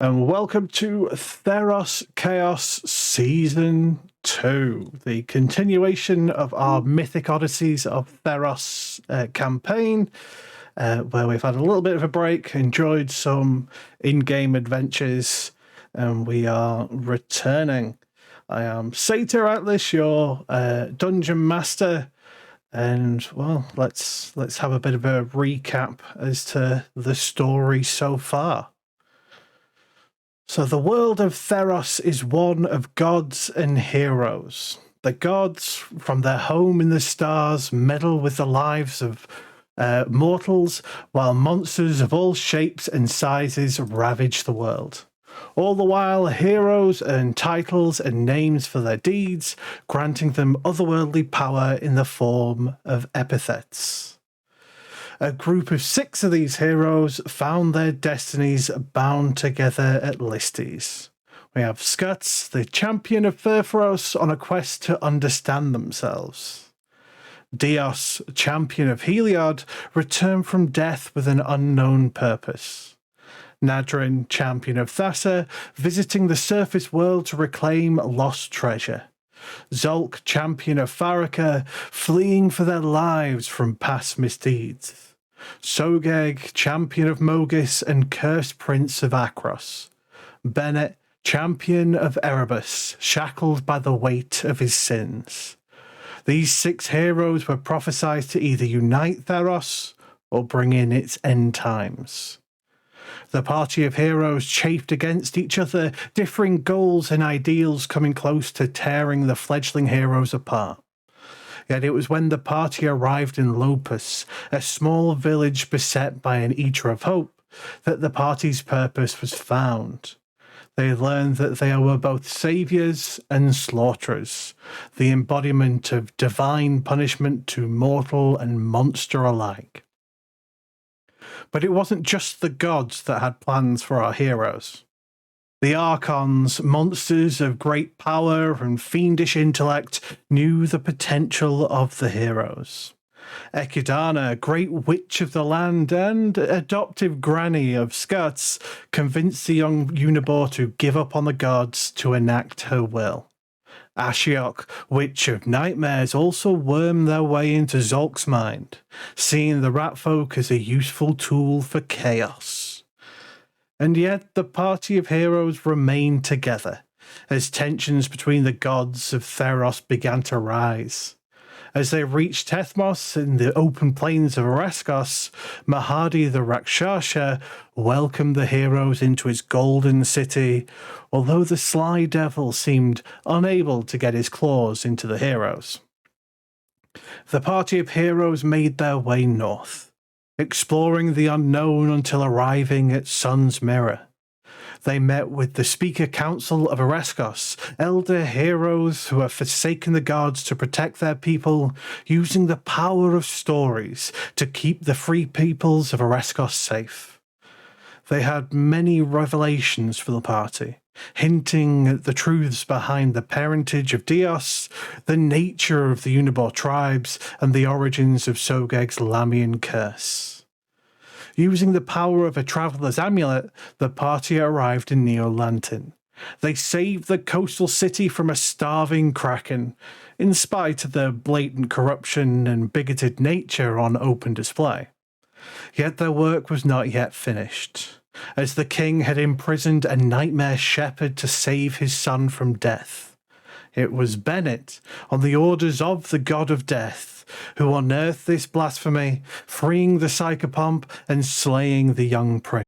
and welcome to Theros Chaos Season 2, the continuation of our Mythic Odysseys of Theros campaign, where we've had a little bit of a break, enjoyed some in-game adventures, and we are returning. I am Satyr Atlas, your Dungeon Master, and, well, let's have a bit of a recap as to the story so far. So the world of Theros is one of gods and heroes. The gods, from their home in the stars, meddle with the lives of mortals, while monsters of all shapes and sizes ravage the world. All the while, heroes earn titles and names for their deeds, granting them otherworldly power in the form of epithets. A group of 6 of these heroes found their destinies bound together at Listes. We have Skuts, the champion of Theros, on a quest to understand themselves. Dios, champion of Heliod, returned from death with an unknown purpose. Nadrin, champion of Thassa, visiting the surface world to reclaim lost treasure. Zulk, champion of Faraka, fleeing for their lives from past misdeeds. Sogeg, champion of Mogis and cursed prince of Akros. Bennett, champion of Erebus, shackled by the weight of his sins. These 6 heroes were prophesied to either unite Theros or bring in its end times. The party of heroes chafed against each other, differing goals and ideals coming close to tearing the fledgling heroes apart. Yet it was when the party arrived in Lopus, a small village beset by an Eater of Hope, that the party's purpose was found. They learned that they were both saviours and slaughterers, the embodiment of divine punishment to mortal and monster alike. But it wasn't just the gods that had plans for our heroes. The Archons, monsters of great power and fiendish intellect, knew the potential of the heroes. Ekidana, great witch of the land and adoptive granny of Skuts, convinced the young Unibor to give up on the gods to enact her will. Ashiok, witch of nightmares, also wormed their way into Zulk's mind, seeing the rat folk as a useful tool for chaos. And yet the party of heroes remained together, as tensions between the gods of Theros began to rise. As they reached Tethmos in the open plains of Ereskos, Mahadi the Rakshasha welcomed the heroes into his golden city, although the sly devil seemed unable to get his claws into the heroes. The party of heroes made their way north, exploring the unknown until arriving at Sun's Mirror. They met with the Speaker Council of Ereskos, elder heroes who have forsaken the gods to protect their people, using the power of stories to keep the free peoples of Ereskos safe. They had many revelations for the party, hinting at the truths behind the parentage of Dios, the nature of the Unibor tribes, and the origins of Sogeg's Lamian curse. Using the power of a traveller's amulet, the party arrived in Neolantin. They saved the coastal city from a starving kraken, in spite of the blatant corruption and bigoted nature on open display. Yet their work was not yet finished, as the king had imprisoned a nightmare shepherd to save his son from death. It was Bennett, on the orders of the god of death, who unearthed this blasphemy, freeing the psychopomp and slaying the young prince.